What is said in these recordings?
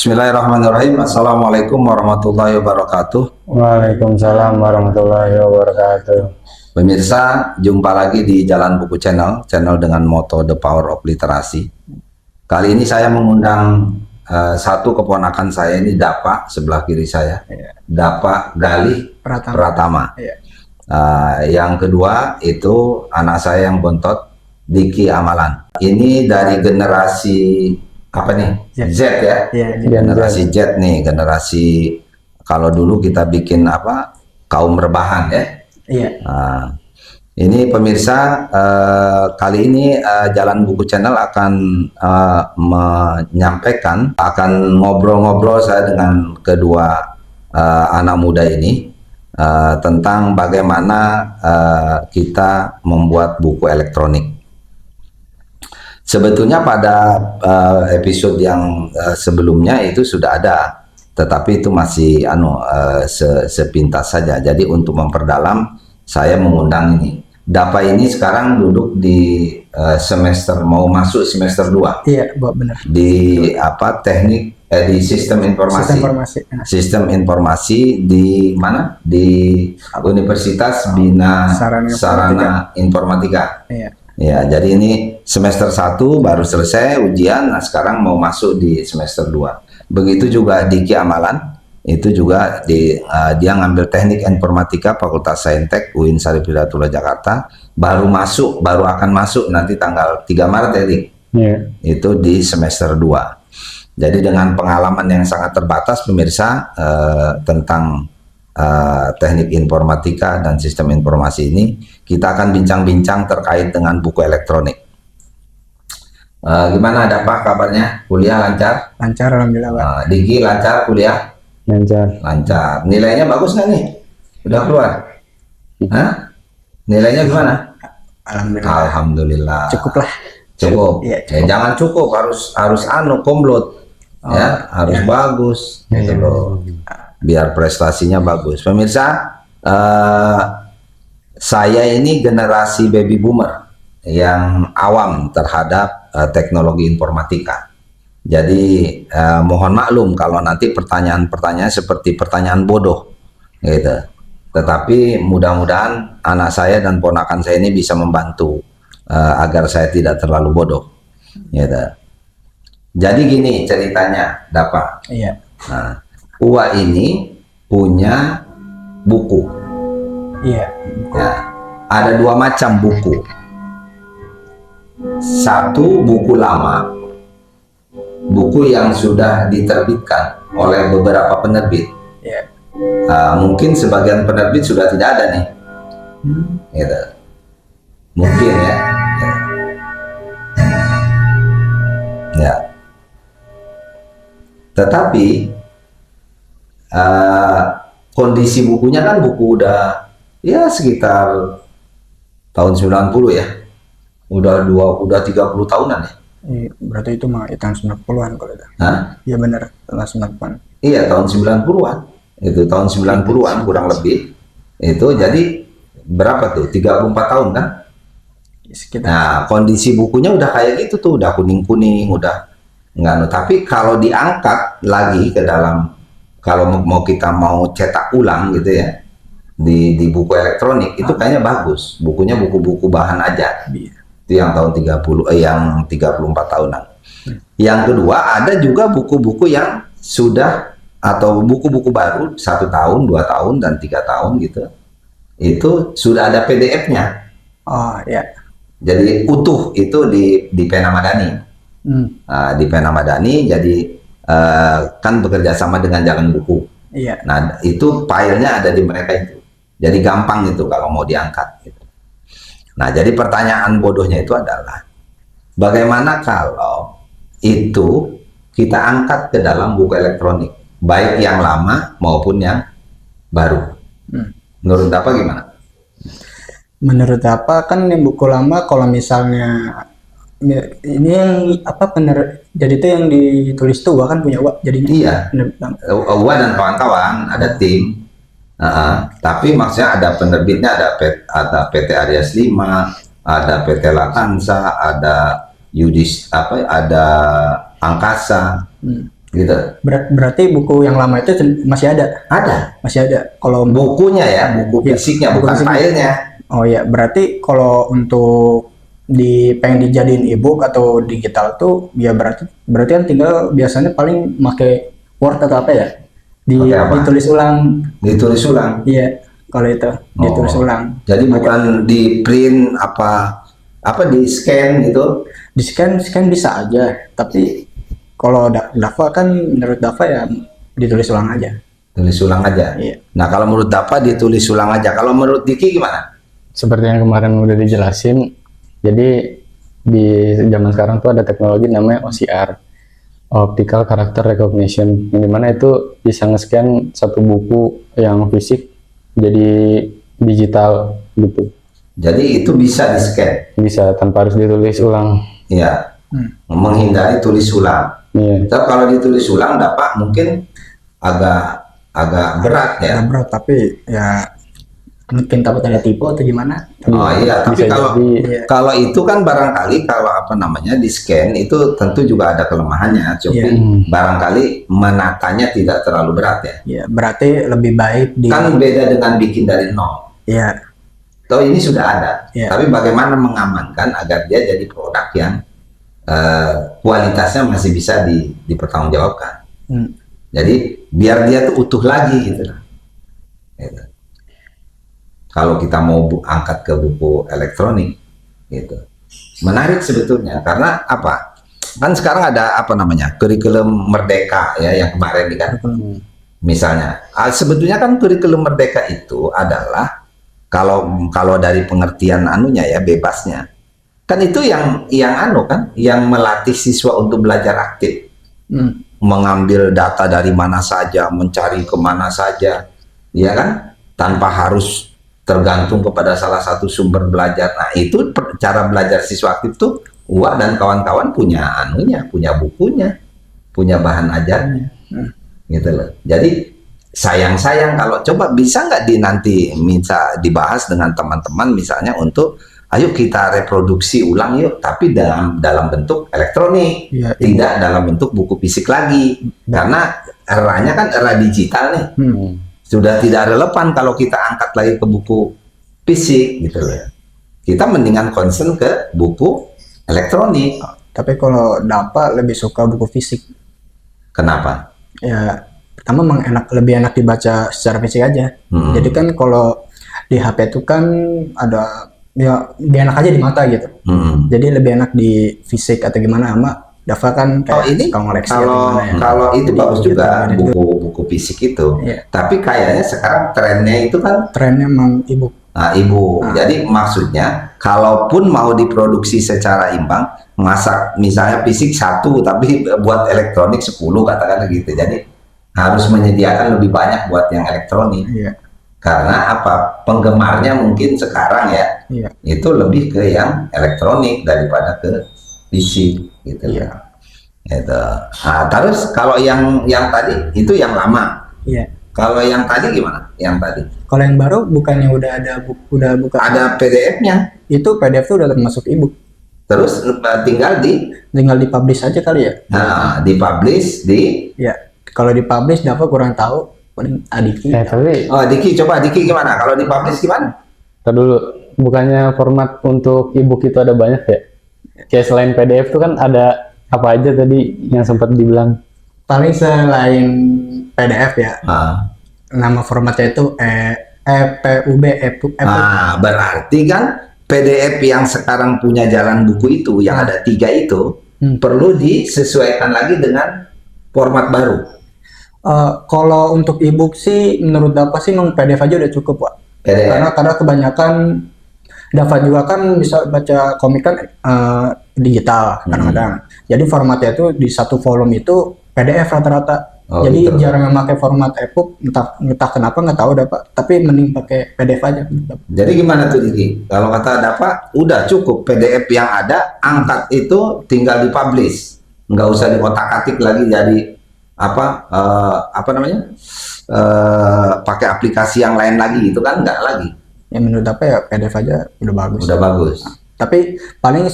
Bismillahirrahmanirrahim. Assalamualaikum warahmatullahi wabarakatuh. Waalaikumsalam warahmatullahi wabarakatuh. Pemirsa, jumpa lagi di Jalan Buku Channel dengan moto The Power of Literasi. Kali ini saya mengundang satu keponakan saya, ini Dapa, sebelah kiri saya. Dapa Galih Pratama. Yang kedua itu anak saya yang bontot, Diki Amalan. Ini dari generasi apa nih? Z ya? Generasi Z nih, generasi kalau dulu kita bikin apa? Kaum rebahan ya? Nah, ini pemirsa, kali ini Jalan Buku Channel akan menyampaikan, akan ngobrol-ngobrol saya dengan kedua anak muda ini tentang bagaimana kita membuat buku elektronik. Sebetulnya pada episode yang sebelumnya itu sudah ada, tetapi itu masih sepintas saja. Jadi untuk memperdalam, saya mengundang ini. Dapa ini sekarang duduk di semester, mau masuk semester 2. Iya, benar. Di apa? Teknik di sistem informasi. Sistem informasi di mana? Di Universitas Bina Sarana Informatika. Iya. Ya, jadi ini semester 1 baru selesai ujian, nah sekarang mau masuk di semester 2. Begitu juga Diki Amalan, itu juga dia ngambil teknik informatika Fakultas Saintek UIN Syarif Hidayatullah Jakarta, baru akan masuk nanti tanggal 3 Maret ya, Dik? Itu di semester 2. Jadi dengan pengalaman yang sangat terbatas pemirsa tentang teknik informatika dan sistem informasi ini, kita akan bincang-bincang terkait dengan buku elektronik. Gimana ada Pak kabarnya? Kuliah lancar? Lancar, alhamdulillah Pak. Diki lancar kuliah? Lancar. Nilainya bagus nggak nih? Udah keluar? Hah? Nilainya gimana? Alhamdulillah. Cukup lah. Cukup. Ya, jangan cukup, harus komplot. Ya, harus bagus gitu loh. Biar prestasinya bagus. Pemirsa, saya ini generasi baby boomer yang awam terhadap teknologi informatika. Jadi mohon maklum kalau nanti pertanyaan-pertanyaan seperti pertanyaan bodoh gitu. Tetapi mudah-mudahan anak saya dan ponakan saya ini bisa membantu agar saya tidak terlalu bodoh gitu. Jadi gini ceritanya, Dapa. Iya. Nah, Uwa ini punya buku. Iya. Ya, ada 2 macam buku. Satu buku lama, buku yang sudah diterbitkan oleh beberapa penerbit. Iya. Mungkin sebagian penerbit sudah tidak ada nih. Gitu. Mungkin ya. Ya. Tetapi kondisi bukunya kan buku udah ya sekitar tahun 90 ya. Udah 30 tahunan ya. Berarti itu mah tahun 90-an kalau itu. Hah? Iya benar, tahun 90-an. Iya, tahun 90-an. Itu tahun 90-an kurang lebih. Itu jadi berapa tuh? 34 tahun kan? Sekitar. Nah, kondisi bukunya udah kayak gitu tuh, udah kuning-kuning, udah enggak. Tapi kalau diangkat lagi ke dalam, kalau kita mau cetak ulang gitu ya, di buku elektronik itu kayaknya bagus. Bukunya buku-buku bahan aja. Itu yang tahun 34 tahunan. Yang kedua, ada juga buku-buku yang sudah, atau buku-buku baru 1 tahun, 2 tahun, dan 3 tahun gitu. Itu sudah ada PDF-nya. Oh iya. Jadi utuh itu di Pena Madani. Di Pena Madani, jadi kan bekerja sama dengan Jalan Buku. Iya. Nah, itu filenya ada di mereka itu. Jadi gampang itu kalau mau diangkat gitu. Nah, jadi pertanyaan bodohnya itu adalah bagaimana kalau itu kita angkat ke dalam buku elektronik, baik yang lama maupun yang baru. Menurut apa gimana? Menurut apa kan yang buku lama kalau misalnya ini yang apa jadi itu yang ditulis tuh kan punya Uwa jadinya. Iya. Uwa dan kawan-kawan ada tim. Tapi maksudnya ada penerbitnya, ada PT Arias 5, ada PT Latansa, ada ada Angkasa. gitu. Berarti buku yang lama itu masih ada? Masih ada. Kalau bukunya ya, buku fisiknya, bukan filenya. Oh ya, berarti kalau untuk pengen dijadiin e-book atau digital tuh ya berarti kan tinggal biasanya paling pakai Word atau apa ya? Ditulis ulang. Ditulis ulang. Iya, kalau itu ditulis ulang. Jadi bukan di print apa di scan gitu? Di scan bisa aja, tapi kalau Dava kan menurut Dava ya ditulis ulang aja. Tulis ulang aja. Iya. Nah kalau menurut Dava ditulis ulang aja. Kalau menurut Diki gimana? Seperti yang kemarin udah dijelasin, jadi di zaman sekarang tuh ada teknologi namanya OCR, Optical Character Recognition, yang dimana itu bisa nge-scan satu buku yang fisik jadi digital gitu. Jadi itu bisa di-scan? Bisa, tanpa harus ditulis ulang. Iya. Menghindari tulis ulang. Iya. Tapi kalau ditulis ulang dapat mungkin agak berat ya. Agak berat, tapi ya mungkin takut ada tipu atau gimana. Oh iya, tapi Bisa kalau itu kan barangkali kalau di scan itu tentu juga ada kelemahannya. Tapi barangkali menatanya tidak terlalu berat ya. Iya, berarti lebih baik kan beda dengan bikin dari nol. Iya. Toh ini sudah ada. Iya. Tapi bagaimana mengamankan agar dia jadi produk yang kualitasnya masih bisa dipertanggungjawabkan. Jadi biar dia tuh utuh lagi gitu. Kalau kita mau angkat ke buku elektronik gitu. Menarik sebetulnya karena apa? Kan sekarang ada kurikulum Merdeka ya yang kemarin kan. Misalnya, sebetulnya kan kurikulum Merdeka itu adalah kalau dari pengertian anunya ya bebasnya. Kan itu yang melatih siswa untuk belajar aktif. Mengambil data dari mana saja, mencari kemana saja. Ya kan? Tanpa harus tergantung kepada salah satu sumber belajar. Nah itu cara belajar siswa aktif tuh Uwa dan kawan-kawan punya punya bukunya, punya bahan ajarnya, gitu loh. Jadi sayang kalau coba bisa nggak nanti minta dibahas dengan teman-teman misalnya untuk ayo kita reproduksi ulang yuk, tapi dalam bentuk elektronik, tidak dalam bentuk buku fisik lagi, karena eranya kan era digital nih. Sudah tidak relevan kalau kita angkat lagi ke buku fisik gitu loh. Kita mendingan concern ke buku elektronik. Tapi kalau Dapa lebih suka buku fisik. Kenapa? Ya, pertama memang lebih enak dibaca secara fisik aja. Jadi kan kalau di HP itu kan ada ya lebih enak aja di mata gitu. Jadi lebih enak di fisik atau gimana sama Dava kan kayak ngoleksi kalau itu bagus juga buku fisik itu. Tapi kayaknya sekarang trennya emang e-book. Nah, jadi maksudnya kalaupun mau diproduksi secara imbang, misalnya fisik 1 tapi buat elektronik 10 katakanlah gitu. Jadi harus menyediakan lebih banyak buat yang elektronik. Karena apa? Penggemarnya mungkin sekarang itu lebih ke yang elektronik daripada ke fisik gitu. Gitu. Nah, terus kalau yang tadi itu yang lama. Kalau yang tadi gimana? Yang tadi? Kalau yang baru bukannya udah ada buka? Ada PDF-nya. Itu PDF itu udah termasuk e-book. Terus tinggal dipublish aja kali ya? Nah, dipublish di? Ya, kalau dipublish Dava kurang tahu. Paling Adiki. Diki, coba Diki gimana? Kalau dipublish gimana? Ntar dulu, bukannya format untuk e-book itu ada banyak ya? Kayak selain PDF itu kan ada apa aja tadi yang sempat dibilang? Paling selain PDF ya, nama formatnya itu EPUB. Berarti kan PDF yang sekarang punya jalan buku itu, yang ada 3 itu, perlu disesuaikan lagi dengan format baru. Kalau untuk e-book sih, menurut Dava sih memang PDF aja udah cukup, Pak. Karena kebanyakan Dava juga kan bisa baca komik kan digital kadang-kadang. Jadi formatnya itu di satu volume itu PDF rata-rata. Jadi gitu. Jarang yang pakai format e-book, entah kenapa nggak tahu Dava. Tapi mending pakai PDF aja. Jadi gimana tuh Diki? Kalau kata Dava udah cukup PDF yang ada, angkat itu tinggal dipublish, nggak usah diotak-atik lagi jadi pakai aplikasi yang lain lagi itu kan nggak lagi. Ya menurut apa ya PDF aja udah bagus. Udah bagus. Tapi paling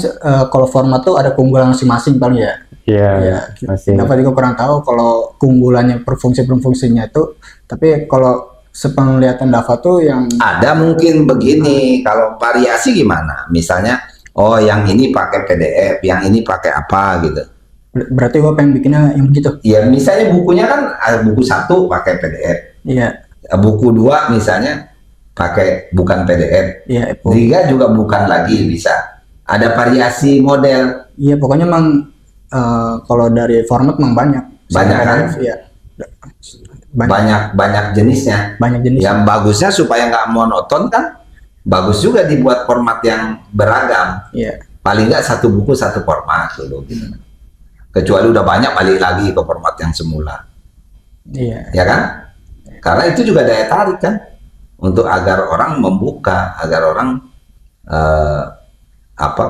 kalau format tuh ada keunggulan masing-masing paling ya. Iya, masih. Dapat juga kurang tahu kalau keunggulannya per fungsinya itu. Tapi kalau sepenglihatan Dava tuh yang ada mungkin begini, kalau variasi gimana? Misalnya, oh yang ini pakai PDF, yang ini pakai apa gitu. berarti gua pengen bikinnya yang begitu. Ya misalnya bukunya kan buku 1 pakai PDF. Iya. Buku 2 misalnya pakai bukan PDF. Iya, 3 juga bukan lagi bisa. Ada variasi model. Iya, pokoknya emang kalau dari format memang banyak. Banyak kan? Iya. Banyak jenisnya. Banyak jenis. Yang bagusnya supaya nggak monoton kan, bagus juga dibuat format yang beragam. Iya. Paling nggak satu buku satu format dulu gitu. Kecuali udah banyak balik lagi ke format yang semula. Iya. Ya kan? Karena itu juga daya tarik kan, untuk agar orang membuka, agar orang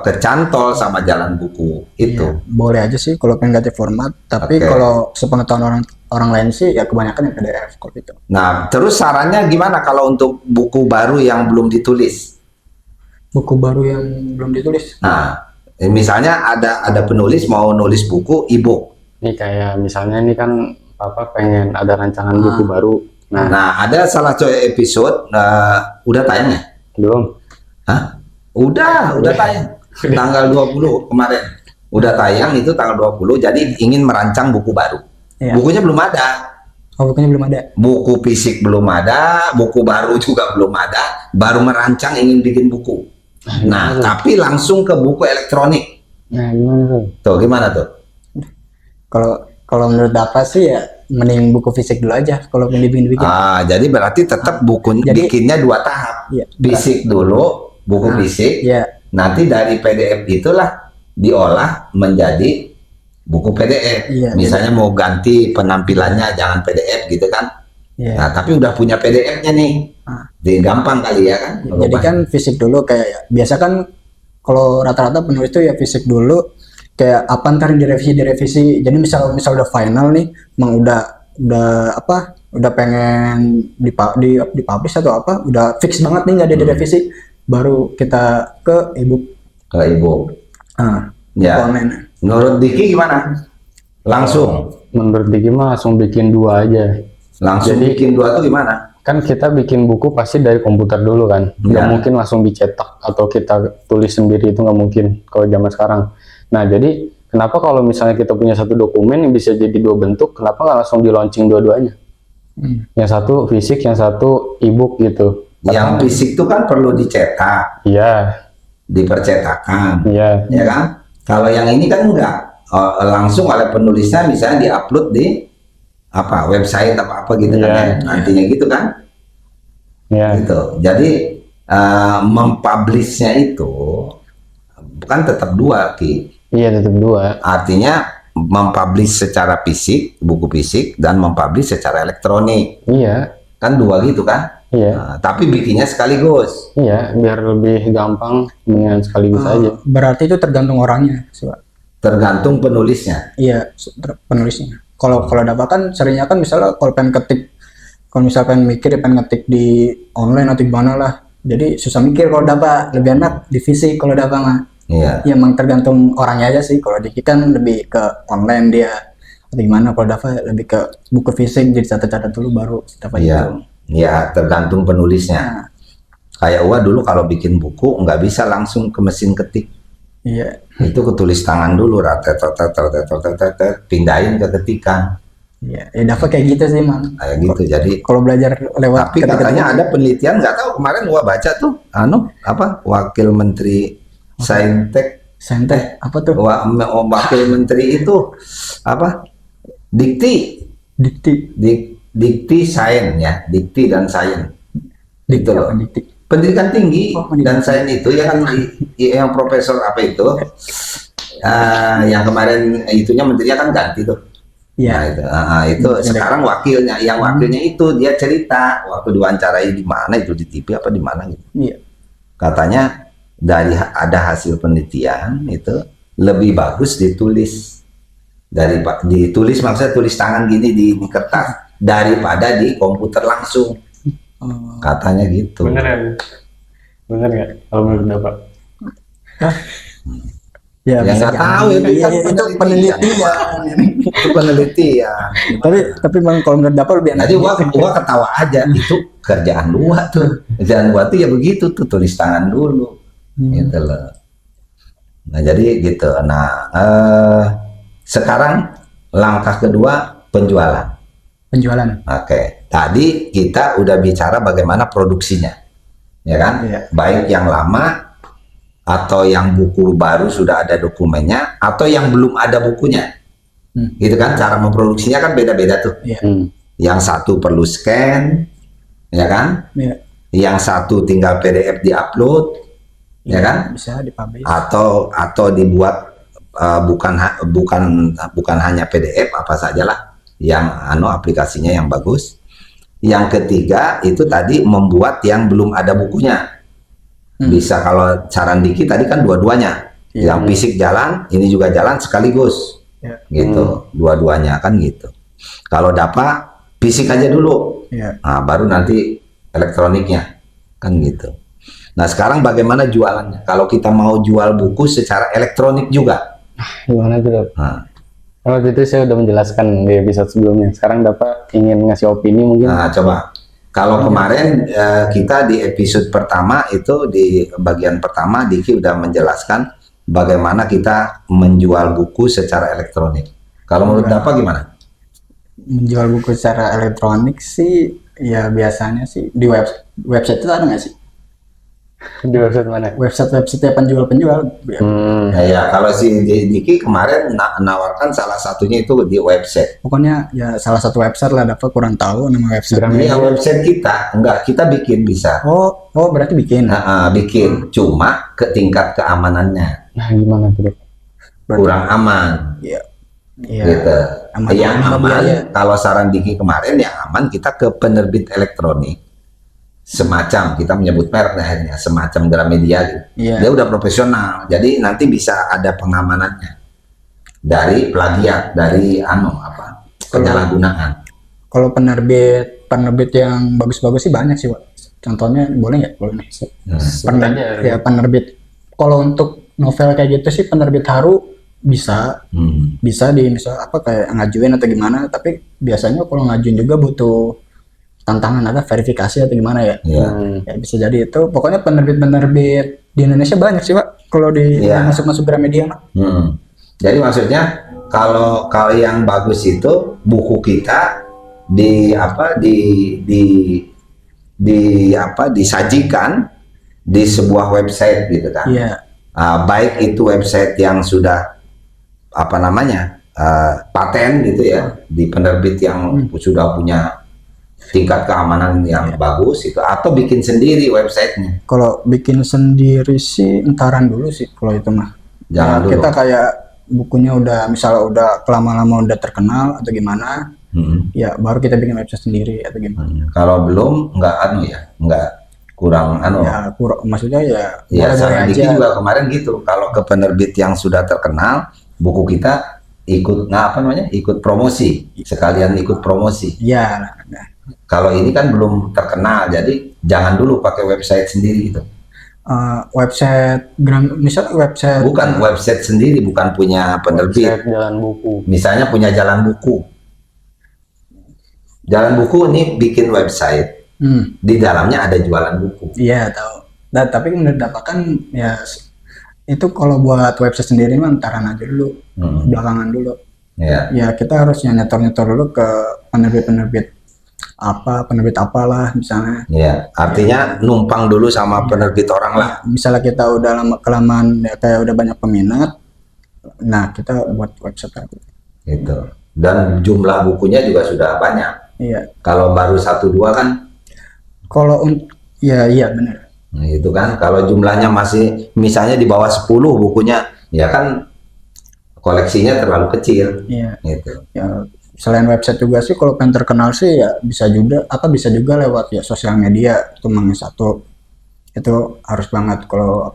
kecantol sama jalan buku itu. Iya, boleh aja sih kalau pengen ganti format, tapi kalau sepengetahuan orang lain sih ya kebanyakan yang PDF kalau itu. Nah, terus sarannya gimana kalau untuk buku baru yang belum ditulis? Buku baru yang belum ditulis? Nah, misalnya ada penulis mau nulis buku e-book. Ini kayak misalnya ini kan Papa pengen ada rancangan buku baru. Nah, ada salah satu episode udah tayang ya? Belum. Hah? Udah tayang. Tanggal 20 kemarin. Udah tayang itu tanggal 20, jadi ingin merancang buku baru. Iya. Bukunya belum ada. Oh, bukunya belum ada. Buku fisik belum ada, buku baru juga belum ada, baru merancang ingin bikin buku. Nah, tapi langsung ke buku elektronik. Nah, gimana tuh? Tuh, gimana tuh? Kalau menurut Dava sih ya mending buku fisik dulu aja kalau pengen dibikin. Jadi berarti tetap bikinnya 2 tahap. Iya, Fisik dulu, buku fisik. Iya. Nanti dari PDF itulah diolah menjadi buku PDF. Iya, Misalnya mau ganti penampilannya jangan PDF gitu kan. Iya. Nah, tapi udah punya PDF-nya nih. Jadi gampang kali ya kan. Jadi kan fisik dulu kayak biasa kan kalau rata-rata penulis itu ya fisik dulu kayak apa ntar direvisi. Jadi misal udah final nih, emang udah pengen dipublish atau apa, udah fix banget nih nggak ada direvisi, baru kita ke ebook. Ya. Menurut Diki gimana? Langsung. Menurut Diki mah langsung bikin 2 aja. Langsung Jadi, bikin 2 tuh gimana? Kan kita bikin buku pasti dari komputer dulu kan, nggak mungkin langsung dicetak atau kita tulis sendiri, itu nggak mungkin kalau zaman sekarang. Nah, jadi kenapa kalau misalnya kita punya satu dokumen yang bisa jadi 2 bentuk, kenapa nggak langsung di launching dua-duanya? Yang satu fisik, yang satu e-book gitu. Yang fisik itu kan perlu dicetak. Iya. Dipercetakan. Iya. Ya kan? Kalau yang ini kan enggak. Langsung oleh penulisnya misalnya diupload di website apa gitu kan ya. Nantinya gitu kan. Iya. Gitu. Jadi mempublishnya itu kan tetap 2, Ki. Iya, tetap 2. Artinya mempublish secara fisik, buku fisik, dan mempublish secara elektronik. Iya. Kan 2 gitu kan? Iya. Nah, tapi bikinnya sekaligus. Iya, biar lebih gampang dengan sekaligus aja. Berarti itu tergantung orangnya, sih, Pak. Tergantung penulisnya. Iya, penulisnya. Kalau Dava kan seringnya kan misalnya kalau misalnya mikir pengen ngetik di online atau gimana lah. Jadi susah mikir kalau Dava, lebih enak di fisik kalau Dava mah. Iya. Ya emang tergantung orangnya aja sih. Kalau Diki kan lebih ke online dia atau gimana. Kalau Dava lebih ke buku fisik, jadi catat-catat dulu baru Dava Iya. gitu. Ya, tergantung penulisnya. Kayak Uwa dulu kalau bikin buku nggak bisa langsung ke mesin ketik. Iya. Itu ketulis tangan dulu, pindahin ke ketikan. Iya. Ya Dava kayak gitu sih, Man. Kayak gitu. Jadi kalau belajar lewat tapi katanya ada penelitian, nggak tahu kemarin Uwa baca tuh, Wakil Menteri Saintek apa tuh? Wakil Menteri itu Dikti sains ya, dikti dan sains. Gitu loh. Pendidikan tinggi dan sains itu ya kan yang profesor yang kemarin itunya menterinya kan ganti tuh. Iya. Nah, itu sekarang wakilnya, yang wakilnya itu dia cerita waktu diwawancarai di mana itu, di TV apa di mana gitu. Iya. Katanya ada hasil penelitian itu lebih bagus ditulis maksudnya tulis tangan gini di kertas daripada di komputer langsung. Katanya gitu. Bener ya? Bener nggak kalau menurut Bapak? Ya, yang nggak tahu itu iya, kan itu penelitian. itu penelitian. Tapi bang kalau menurut Dapat lebih enak. Jadi gua ketawa aja, itu kerjaan gua tuh. Kerjaan gua tuh ya begitu tuh, tulis tangan dulu. Gitu loh. Nah, jadi gitu. Nah, sekarang langkah kedua penjualan. Oke. Tadi kita udah bicara bagaimana produksinya. Ya kan? Iya. Baik yang lama atau yang buku baru sudah ada dokumennya atau yang belum ada bukunya. Gitu kan, cara memproduksinya kan beda-beda tuh. Yang satu perlu scan, ya kan? Yang satu tinggal PDF diupload, ya kan? Bisa dipublish. Atau dibuat bukan hanya PDF, apa sajalah yang aplikasinya yang bagus. Yang ketiga itu tadi membuat yang belum ada bukunya. Bisa, kalau saran Diki tadi kan dua-duanya, yang fisik jalan, ini juga jalan sekaligus, gitu, dua-duanya kan gitu. Kalau dapat fisik aja dulu, nah baru nanti elektroniknya, kan gitu. Nah sekarang bagaimana jualannya? Kalau kita mau jual buku secara elektronik juga, gimana tuh Dok? Waktu itu saya udah menjelaskan di episode sebelumnya. Sekarang Dapat ingin ngasih opini mungkin. Nah coba. Kalau kemarin kita di episode pertama itu di bagian pertama Diki udah menjelaskan bagaimana kita menjual buku secara elektronik. Kalau menurut Dapat gimana? Menjual buku secara elektronik sih ya biasanya sih di website itu ada nggak sih? Di website mana? Website penjual. Ya, kalau si Diki kemarin nawarkan salah satunya itu di website. Pokoknya ya salah satu website lah, Dapat kurang tahu nama website. Iya, website kita bikin bisa. Oh berarti bikin. Bikin, cuma ke tingkat keamanannya. Nah gimana tuh Dok? Kurang aman. Iya. Gitu. Yang aman, kalau saran Diki kemarin yang aman kita ke penerbit elektronik. Semacam kita menyebut merek akhirnya semacam Gramedia gitu. Dia udah profesional, jadi nanti bisa ada pengamanannya dari plagiat, dari penyalahgunaan. Kalau penerbit yang bagus-bagus sih banyak sih, Pak. Contohnya boleh nggak? Boleh nih. Penerbit. Kalau untuk novel kayak gitu sih penerbit Haru bisa di misal kayak ngajuin atau gimana. Tapi biasanya kalau ngajuin juga butuh tantangan ada verifikasi atau gimana ya. Ya bisa jadi itu. Pokoknya penerbit di Indonesia banyak sih Pak kalau di masuk Gramedia mah. Jadi maksudnya kalau yang bagus itu buku kita disajikan di sebuah website gitu kan. Baik itu website yang sudah paten gitu ya, di penerbit yang sudah punya tingkat keamanan yang bagus itu, atau bikin sendiri websitenya. Kalau bikin sendiri sih entaran dulu sih kalau itu mah. Jangan dulu. Kita kayak bukunya udah misalnya udah lama-lama udah terkenal atau gimana, ya baru kita bikin website sendiri atau gimana. Kalau belum kurang maksudnya ya saran Diki juga kemarin gitu. Kalau ke penerbit yang sudah terkenal, buku kita ikut promosi, sekalian ikut promosi. Iya. Kalau ini kan belum terkenal, jadi jangan dulu pakai website sendiri gitu. Bukan website sendiri, bukan punya penerbit. Website jalan buku. Misalnya punya jalan buku. Jalan buku ini bikin website, di dalamnya ada jualan buku. Iya tahu. Nah, tapi menurut Dapat kan ya itu kalau buat website sendiri mah entaran aja dulu, belakangan dulu. Ya kita harusnya nyetor dulu ke penerbit apalah misalnya. Artinya numpang dulu sama penerbit orang lah. Misalnya kita udah kelamaan kayak udah banyak peminat, nah kita buat website gitu. Dan jumlah bukunya juga sudah banyak. Kalau baru 1-2 kan. Kalau iya benar. Nah, itu kan kalau jumlahnya masih misalnya di bawah 10 bukunya, ya kan koleksinya terlalu kecil. Gitu. Selain website juga sih kalau pengen terkenal sih ya bisa juga lewat sosial media. Itu satu itu harus banget kalau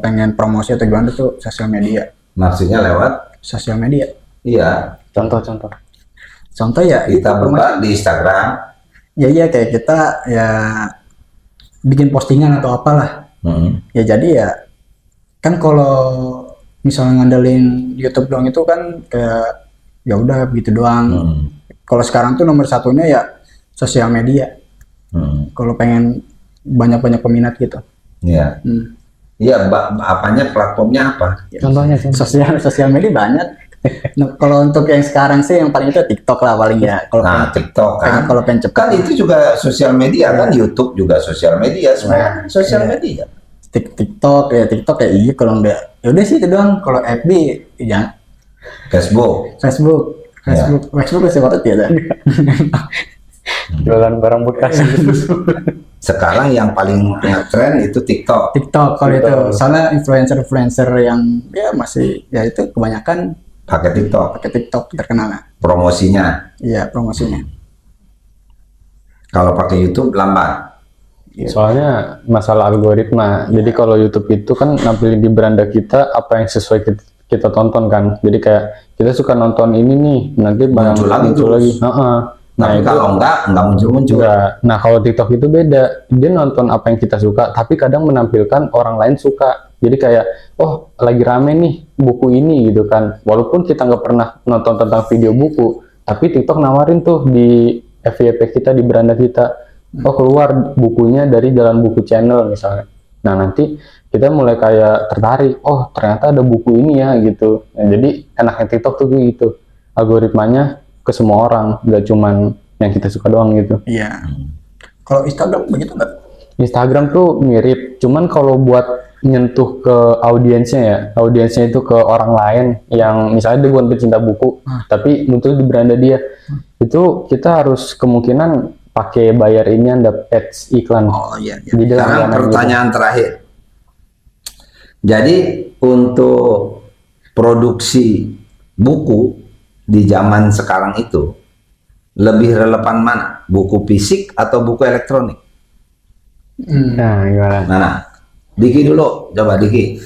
pengen promosi atau gimana tuh sosial media. Maksudnya lewat sosial media? Iya. Contoh ya kita buka di Instagram. Iya kayak kita ya bikin postingan atau apalah. Ya jadi ya kan kalau misalnya ngandelin YouTube doang itu kan kayak ya udah begitu doang. Kalau sekarang tuh nomor satunya ya sosial media. Kalau pengen banyak peminat gitu. Iya. Iya, apanya platformnya apa? Contohnya sosial media banyak. Nah, kalau untuk yang sekarang sih yang paling itu TikTok lah paling ya. Kalau TikTok kan. Kalau pengen cepet. Kan itu juga sosial media kan, YouTube juga sosial media, semua sosial media. TikTok ya iya, kalau enggak ya udah sih itu doang. Kalau FB ya Facebook masih waktu ya. Jualan barang bekas. Sekarang yang paling ngetren itu TikTok kalau itu soalnya influencer yang ya masih ya itu kebanyakan pakai TikTok terkenal. promosinya. Iya, promosinya. Kalau pakai YouTube lambat. Soalnya masalah algoritma. Jadi kalau YouTube itu kan nampilin di beranda kita apa yang sesuai kita tonton kan. Jadi kayak kita suka nonton ini nih, nanti muncul lagi. Nah, kalau enggak muncul. Nah, kalau TikTok itu beda. Dia nonton apa yang kita suka, tapi kadang menampilkan orang lain suka. Jadi kayak, oh lagi rame nih buku ini gitu kan. Walaupun kita nggak pernah nonton tentang video buku, tapi TikTok nawarin tuh di FYP kita, di beranda kita. Oh keluar bukunya dari Jalan Buku Channel misalnya. Nah nanti kita mulai kayak tertarik. Oh ternyata ada buku ini ya gitu. Nah, jadi enaknya TikTok tuh gitu. Algoritmanya ke semua orang, nggak cuman yang kita suka doang gitu. Iya. Kalau Instagram begitu nggak? Instagram tuh mirip, cuman kalau buat nyentuh ke audiensnya itu ke orang lain yang misalnya dia bukan pecinta buku, tapi muncul di beranda dia, itu kita harus kemungkinan pakai bayar ini ada ads iklan. Oh iya. Sekarang pertanyaan terakhir. Jadi untuk produksi buku di zaman sekarang itu lebih relevan mana? Buku fisik atau buku elektronik? Nah, gimana? Nah, Diki dulu, coba Diki.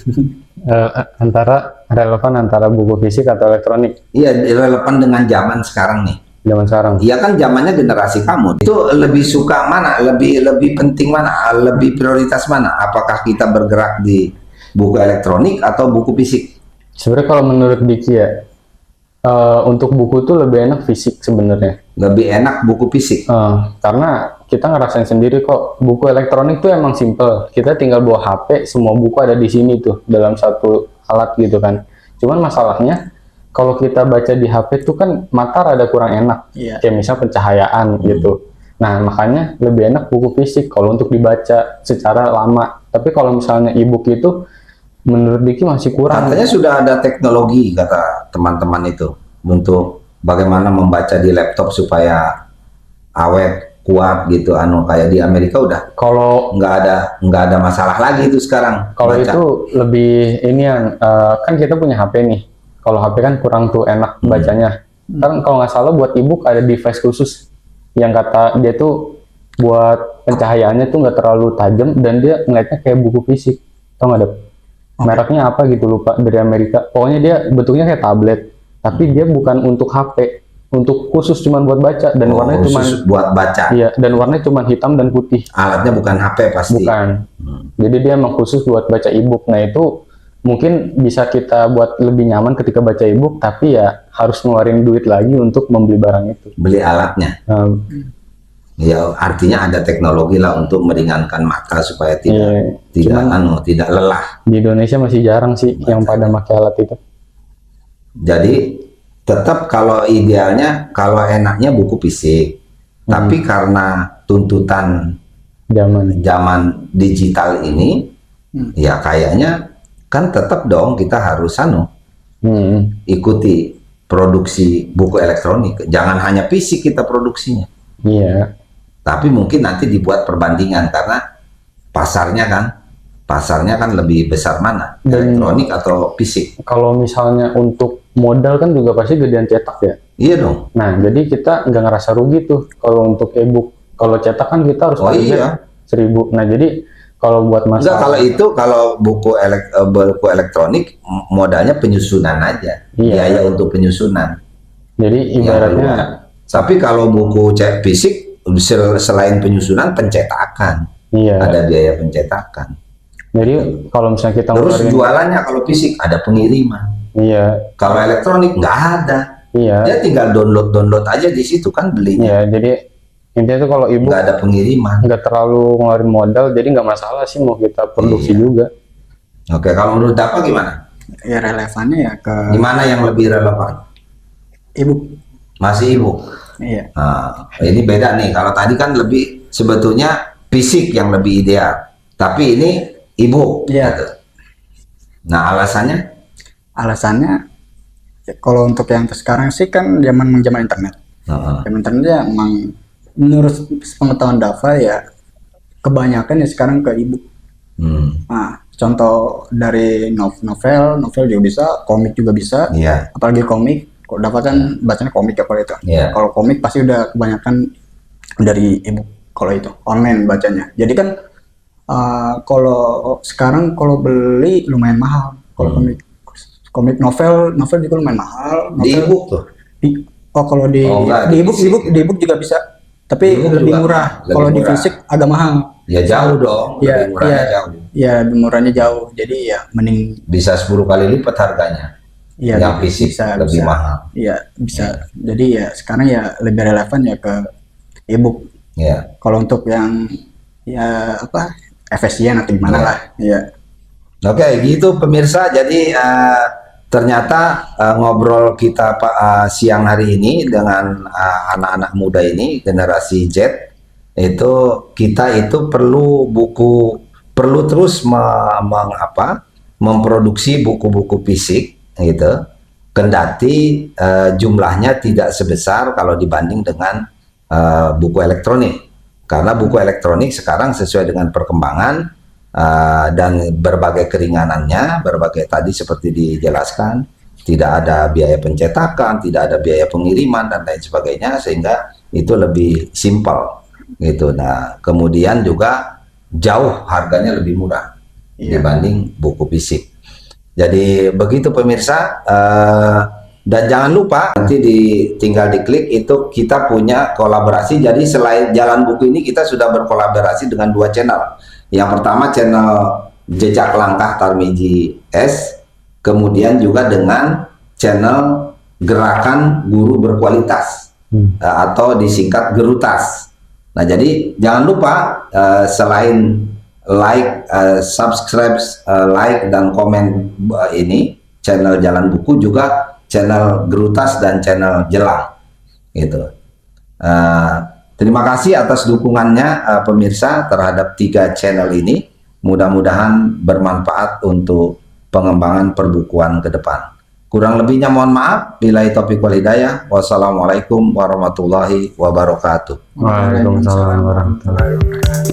Relevan antara buku fisik atau elektronik? Iya, relevan dengan zaman sekarang nih. Zaman sekarang? Iya kan zamannya generasi kamu. Itu lebih suka mana? Lebih penting mana? Lebih prioritas mana? Apakah kita bergerak di buku elektronik atau buku fisik? Sebenarnya kalau menurut Diki ya, untuk buku tuh lebih enak fisik sebenarnya. Lebih enak buku fisik. Karena kita ngerasain sendiri kok, buku elektronik tuh emang simple. Kita tinggal bawa HP, semua buku ada di sini tuh dalam satu alat gitu kan. Cuman masalahnya kalau kita baca di HP tuh kan mata rada kurang enak. Kayak misal pencahayaan gitu. Nah makanya lebih enak buku fisik kalau untuk dibaca secara lama. Tapi kalau misalnya e-book itu menurut Diki masih kurang. Katanya sudah ada teknologi kata teman-teman itu untuk bagaimana membaca di laptop supaya awet kuat gitu, kayak di Amerika udah. Kalau nggak ada masalah lagi itu sekarang. Kalau itu lebih inian, kan kita punya HP nih. Kalau HP kan kurang tuh enak bacanya. Kan kalau nggak salah buat e-book ada device khusus yang kata dia tuh buat pencahayaannya tuh nggak terlalu tajam dan dia ngeliatnya kayak buku fisik. Tau nggak, Dap? Mereknya apa gitu lupa, dari Amerika. Pokoknya dia bentuknya kayak tablet, tapi dia bukan untuk HP, untuk khusus cuman buat baca dan warnanya cuman buat baca. Iya, dan warnanya cuman hitam dan putih. Alatnya bukan HP pasti. Bukan. Jadi dia emang khusus buat baca e-book. Nah itu mungkin bisa kita buat lebih nyaman ketika baca e-book, tapi ya harus ngeluarin duit lagi untuk membeli barang itu. Beli alatnya. Ya artinya ada teknologi lah untuk meringankan mata supaya tidak lelah. Di Indonesia masih jarang sih yang pada pakai alat itu. Jadi tetap kalau idealnya, kalau enaknya buku fisik. Tapi karena tuntutan zaman digital ini, ya kayaknya kan tetap dong kita harus ikuti produksi buku elektronik. Jangan hanya fisik kita produksinya. Iya. Tapi mungkin nanti dibuat perbandingan karena pasarnya kan lebih besar mana, elektronik atau fisik. Kalau misalnya untuk modal kan juga pasti gedean cetak ya. Iya dong. Nah jadi kita nggak ngerasa rugi tuh kalau untuk e-book. Kalau cetak kan kita harus bayar 1.000. Nah jadi kalau buat masalah kalau buku elektronik modalnya penyusunan aja, biaya untuk penyusunan. Jadi ibaratnya. Tapi kalau buku fisik selain penyusunan, pencetakan, ada biaya pencetakan. Jadi kalau misalnya kita terus jualannya kalau fisik ada pengiriman. Iya. Kalau elektronik nggak ada. Iya. Dia tinggal download aja di situ kan belinya. Iya, jadi intinya tuh kalau e-book nggak ada pengiriman, nggak terlalu ngeluarin modal, jadi nggak masalah sih mau kita produksi juga. Oke, kalau menurut apa gimana? Ya relevannya ya ke gimana yang lebih relevan? e-book. Masih e-book. Iya. Nah, ini beda nih. Kalau tadi kan lebih sebetulnya fisik yang lebih ideal, tapi ini e-book. Iya. Gitu. Nah, alasannya? Alasannya ya, kalau untuk yang sekarang sih kan zaman internet. Zaman internet ya emang menurut pengetahuan Dava ya kebanyakan ya sekarang ke e-book. Nah, contoh dari novel juga bisa, komik juga bisa. Iya. Apalagi komik, kalau Dava kan bacanya komik ya kalau itu. Iya. Kalau komik pasti udah kebanyakan dari e-book kalau itu online bacanya. Jadi kan kalau sekarang kalau beli lumayan mahal kalau komik novel juga lumayan mahal. Di e-book tuh. Kalau di e-book juga bisa, tapi lebih murah. Kalau di fisik agak mahal. Ya jauh dong. Ya, lebih murahnya jauh. Ya, lebih murahnya jauh. Jadi ya mending bisa 10 kali lipat harganya. Ya, yang fisik lebih mahal. Iya, bisa. Jadi ya sekarang ya lebih relevan ya ke e-book. Ya. Kalau untuk yang ya apa efisien atau gimana lah. Ya. Oke, gitu pemirsa. Jadi ternyata ngobrol kita siang hari ini dengan anak-anak muda ini generasi Z itu kita itu perlu terus memproduksi buku-buku fisik gitu. Kendati jumlahnya tidak sebesar kalau dibanding dengan buku elektronik. Karena buku elektronik sekarang sesuai dengan perkembangan dan berbagai keringanannya, berbagai tadi seperti dijelaskan, tidak ada biaya pencetakan, tidak ada biaya pengiriman dan lain sebagainya, sehingga itu lebih simpel gitu. Nah, kemudian juga jauh harganya lebih murah dibanding buku fisik. Jadi begitu pemirsa, dan jangan lupa nanti tinggal diklik itu kita punya kolaborasi. Jadi selain Jalan Buku ini kita sudah berkolaborasi dengan 2 channel. Yang pertama channel Jejak Langkah Tarmiji S, kemudian juga dengan channel Gerakan Guru Berkualitas atau disingkat Gerutas. Nah, jadi jangan lupa selain like, subscribe, like dan komen ini channel Jalan Buku, juga channel Gerutas dan channel Jelang gitu. Terima kasih atas dukungannya pemirsa terhadap 3 channel ini. Mudah-mudahan bermanfaat untuk pengembangan perbukuan ke depan. Kurang lebihnya mohon maaf. Billahi taufiq wal hidayah. Wassalamualaikum warahmatullahi wabarakatuh. Waalaikumsalam warahmatullahi wabarakatuh.